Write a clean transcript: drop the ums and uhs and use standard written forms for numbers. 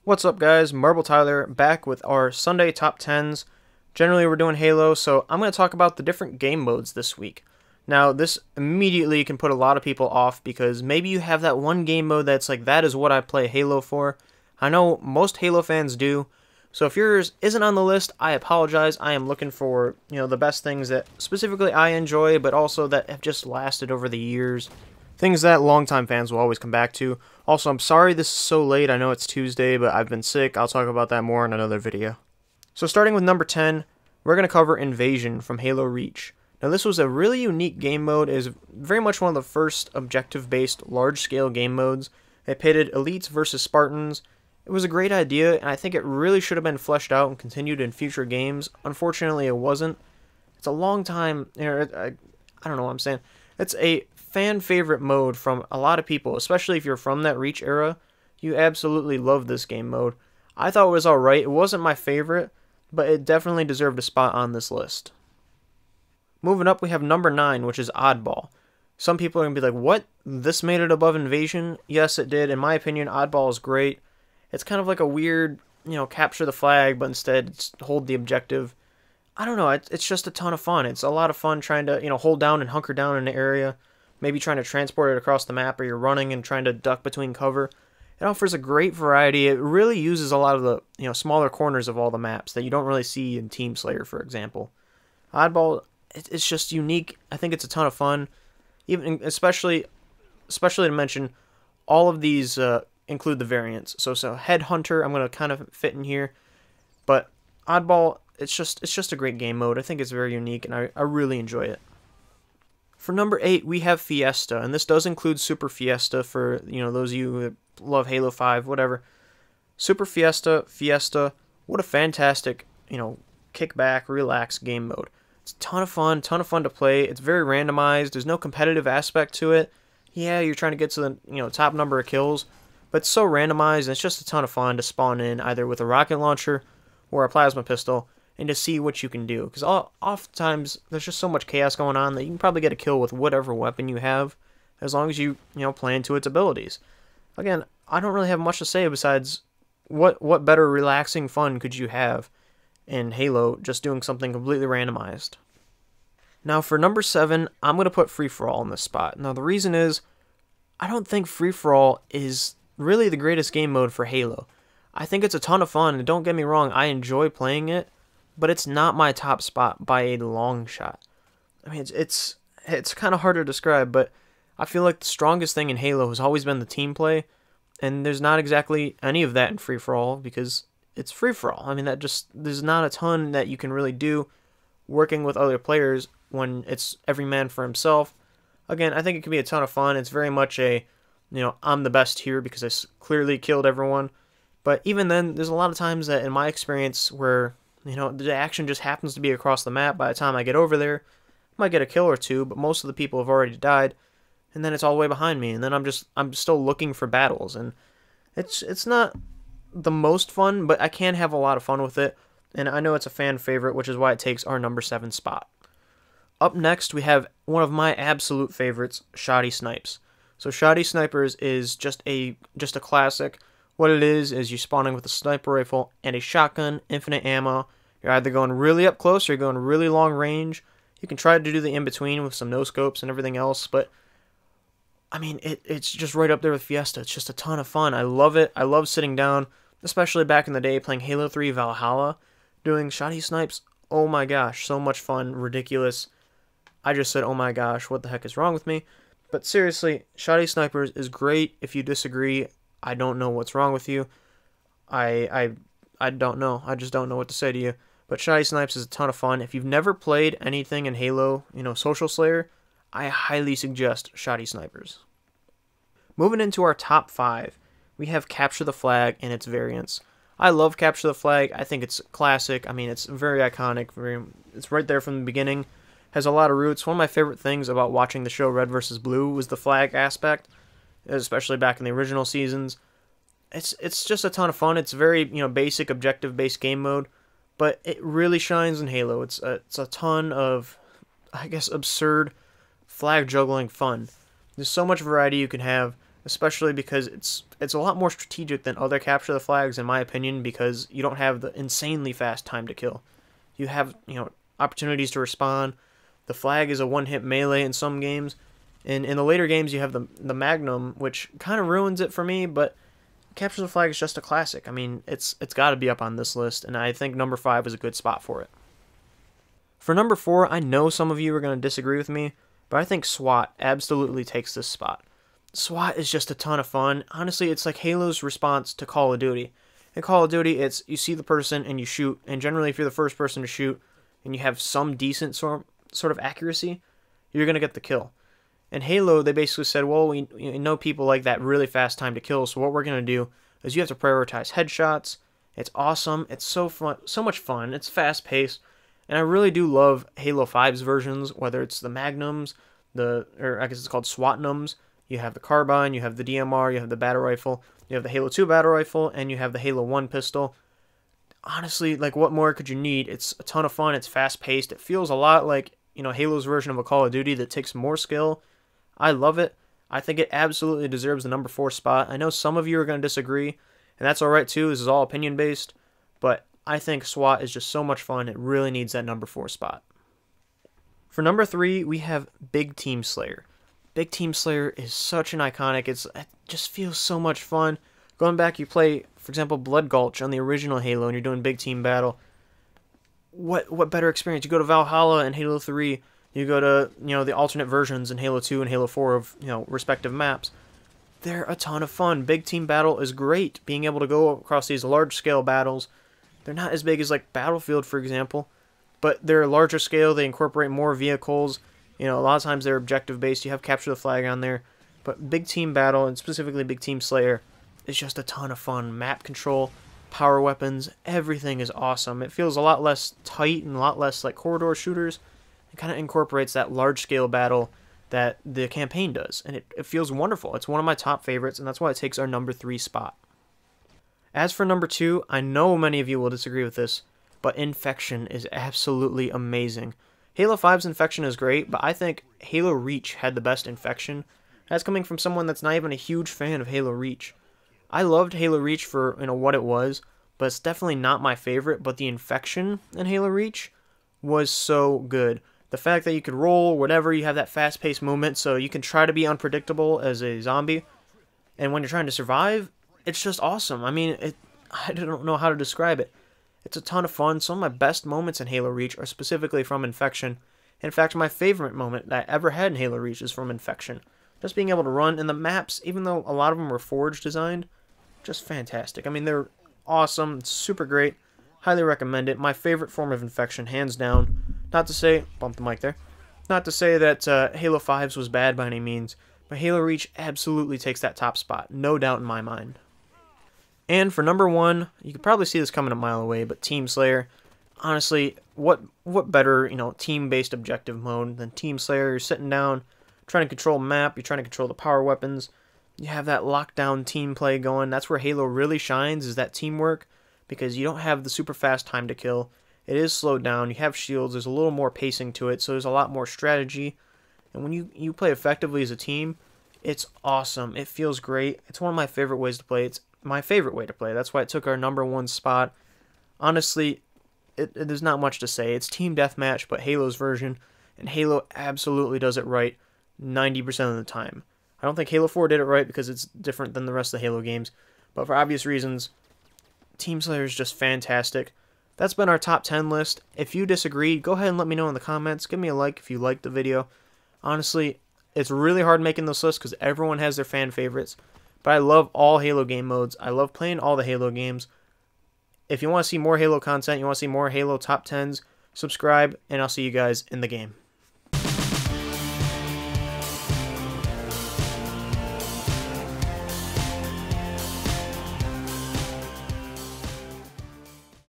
What's up, guys? Marble Tyler back with our Sunday top 10s. Generally we're doing Halo, so I'm going to talk about the different game modes this week. Now this immediately can put a lot of people off because maybe you have that one game mode that's like, that is what I play Halo for. I know most Halo fans do, so if yours isn't on the list, I apologize. I am looking for, the best things that specifically I enjoy, but also that have just lasted over the years. Things that longtime fans will always come back to. Also, I'm sorry this is so late. I know it's Tuesday, but I've been sick. I'll talk about that more in another video. So starting with number 10, we're going to cover Invasion from Halo Reach. Now this was a really unique game mode. It is very much one of the first objective-based large-scale game modes. It pitted elites versus Spartans. It was a great idea, and I think it really should have been fleshed out and continued in future games. Unfortunately, it wasn't. It's a long time, I don't know what I'm saying. It's a fan favorite mode from a lot of people, especially if you're from that Reach era. You absolutely love this game mode. I thought it was alright. It wasn't my favorite, but it definitely deserved a spot on this list. Moving up, we have number 9, which is Oddball. Some people are going to be like, what? This made it above Invasion? Yes, it did. In my opinion, Oddball is great. It's kind of like a weird, capture the flag, but instead it's hold the objective. I don't know, it's just a ton of fun. It's a lot of fun trying to, hold down and hunker down in an area. Maybe trying to transport it across the map, or you're running and trying to duck between cover. It offers a great variety. It really uses a lot of the, smaller corners of all the maps that you don't really see in Team Slayer, for example. Oddball, it's just unique. I think it's a ton of fun. Even especially to mention, all of these include the variants. So Headhunter, I'm gonna kind of fit in here, but Oddball, it's just a great game mode. I think it's very unique, and I really enjoy it. For number 8, we have Fiesta, and this does include Super Fiesta for, those of you who love Halo 5, whatever. Super Fiesta, what a fantastic, kickback, relax game mode. It's a ton of fun to play. It's very randomized. There's no competitive aspect to it. Yeah, you're trying to get to the, top number of kills, but it's so randomized, and it's just a ton of fun to spawn in either with a rocket launcher or a plasma pistol, and to see what you can do. Because oftentimes, there's just so much chaos going on that you can probably get a kill with whatever weapon you have, as long as you, play into its abilities. Again, I don't really have much to say besides what better relaxing fun could you have in Halo just doing something completely randomized. Now for number 7, I'm going to put Free-For-All in this spot. Now the reason is, I don't think Free-For-All is really the greatest game mode for Halo. I think it's a ton of fun, and don't get me wrong, I enjoy playing it, but it's not my top spot by a long shot. I mean, it's kind of hard to describe, but I feel like the strongest thing in Halo has always been the team play, and there's not exactly any of that in Free-For-All because it's free-for-all. I mean, there's not a ton that you can really do working with other players when it's every man for himself. Again, I think it can be a ton of fun. It's very much a, I'm the best here because I clearly killed everyone. But even then, there's a lot of times that in my experience where, the action just happens to be across the map. By the time I get over there, I might get a kill or two, but most of the people have already died, and then it's all the way behind me, and then I'm still looking for battles, and it's not the most fun, but I can have a lot of fun with it, and I know it's a fan favorite, which is why it takes our number 7 spot. Up next, we have one of my absolute favorites, SHOTTY Snipes. So SHOTTY Snipers is just a classic. What it is you're spawning with a sniper rifle and a shotgun, infinite ammo. You're either going really up close or you're going really long range. You can try to do the in-between with some no-scopes and everything else, but I mean, it's just right up there with Fiesta. It's just a ton of fun. I love it. I love sitting down, especially back in the day playing Halo 3 Valhalla, doing SHOTTY Snipes. Oh my gosh, so much fun, ridiculous. I just said, oh my gosh, what the heck is wrong with me? But seriously, SHOTTY Snipers is great. If you disagree, I don't know what's wrong with you. I don't know. I just don't know what to say to you. But SHOTTY Snipes is a ton of fun. If you've never played anything in Halo, Social Slayer, I highly suggest SHOTTY Snipers. Moving into our top 5, we have Capture the Flag and its variants. I love Capture the Flag. I think it's classic. I mean, it's very iconic. It's right there from the beginning. Has a lot of roots. One of my favorite things about watching the show Red vs. Blue was the flag aspect, especially back in the original seasons. It's just a ton of fun. It's very, basic objective-based game mode, but it really shines in Halo. It's a ton of, I guess, absurd flag juggling fun. There's so much variety you can have, especially because it's a lot more strategic than other capture the flags in my opinion, because you don't have the insanely fast time to kill. You have, opportunities to respawn. The flag is a one-hit melee in some games. And in the later games, you have the Magnum, which kind of ruins it for me, but Capture the Flag is just a classic. I mean, it's got to be up on this list, and I think number 5 is a good spot for it. For number 4, I know some of you are going to disagree with me, but I think SWAT absolutely takes this spot. SWAT is just a ton of fun. Honestly, it's like Halo's response to Call of Duty. In Call of Duty, it's you see the person and you shoot, and generally if you're the first person to shoot and you have some decent sort of accuracy, you're going to get the kill. In Halo, they basically said, well, we know people like that really fast time to kill, so what we're going to do is you have to prioritize headshots. It's awesome. It's so fun, so much fun. It's fast-paced, and I really do love Halo 5's versions, whether it's the Magnums, or I guess it's called SWAT-nums. You have the carbine, you have the DMR, you have the battle rifle, you have the Halo 2 battle rifle, and you have the Halo 1 pistol. Honestly, like, what more could you need? It's a ton of fun. It's fast-paced. It feels a lot like, Halo's version of a Call of Duty that takes more skill. I love it. I think it absolutely deserves the number 4 spot. I know some of you are going to disagree, and that's alright too. This is all opinion-based, but I think SWAT is just so much fun. It really needs that number 4 spot. For number 3, we have Big Team Slayer. Big Team Slayer is such an iconic. It just feels so much fun. Going back, you play, for example, Blood Gulch on the original Halo, and you're doing big team battle. What better experience? You go to Valhalla in Halo 3. You go to, the alternate versions in Halo 2 and Halo 4 of, respective maps. They're a ton of fun. Big team battle is great. Being able to go across these large-scale battles. They're not as big as, like, Battlefield, for example, but they're larger scale. They incorporate more vehicles. A lot of times they're objective-based. You have Capture the Flag on there. But big team battle, and specifically Big Team Slayer, is just a ton of fun. Map control, power weapons, everything is awesome. It feels a lot less tight and a lot less like corridor shooters. It kind of incorporates that large-scale battle that the campaign does, and it feels wonderful. It's one of my top favorites, and that's why it takes our number 3 spot. As for number 2, I know many of you will disagree with this, but Infection is absolutely amazing. Halo 5's Infection is great, but I think Halo Reach had the best Infection. That's coming from someone that's not even a huge fan of Halo Reach. I loved Halo Reach for what it was, but it's definitely not my favorite, but the Infection in Halo Reach was so good. The fact that you could roll, whatever, you have that fast-paced movement, so you can try to be unpredictable as a zombie. And when you're trying to survive, it's just awesome. I mean, I don't know how to describe it. It's a ton of fun. Some of my best moments in Halo Reach are specifically from Infection. In fact, my favorite moment that I ever had in Halo Reach is from Infection. Just being able to run, and the maps, even though a lot of them were Forge designed, just fantastic. I mean, they're awesome, super great. Highly recommend it. My favorite form of Infection, hands down. Not to say, bump the mic there, not to say that Halo 5's was bad by any means, but Halo Reach absolutely takes that top spot, no doubt in my mind. And for number 1, you could probably see this coming a mile away, but Team Slayer. Honestly, what better, team-based objective mode than Team Slayer? You're sitting down, trying to control map, you're trying to control the power weapons, you have that lockdown team play going. That's where Halo really shines, is that teamwork, because you don't have the super fast time to kill. It is slowed down, you have shields, there's a little more pacing to it, so there's a lot more strategy. And when you play effectively as a team, it's awesome. It feels great. It's one of my favorite ways to play. It's my favorite way to play. That's why it took our number 1 spot. Honestly, there's not much to say. It's Team Deathmatch, but Halo's version, and Halo absolutely does it right 90% of the time. I don't think Halo 4 did it right because it's different than the rest of the Halo games, but for obvious reasons, Team Slayer is just fantastic. That's been our top 10 list. If you disagreed, go ahead and let me know in the comments. Give me a like if you liked the video. Honestly, it's really hard making this list because everyone has their fan favorites, but I love all Halo game modes. I love playing all the Halo games. If you want to see more Halo content, you want to see more Halo top 10s, subscribe, and I'll see you guys in the game.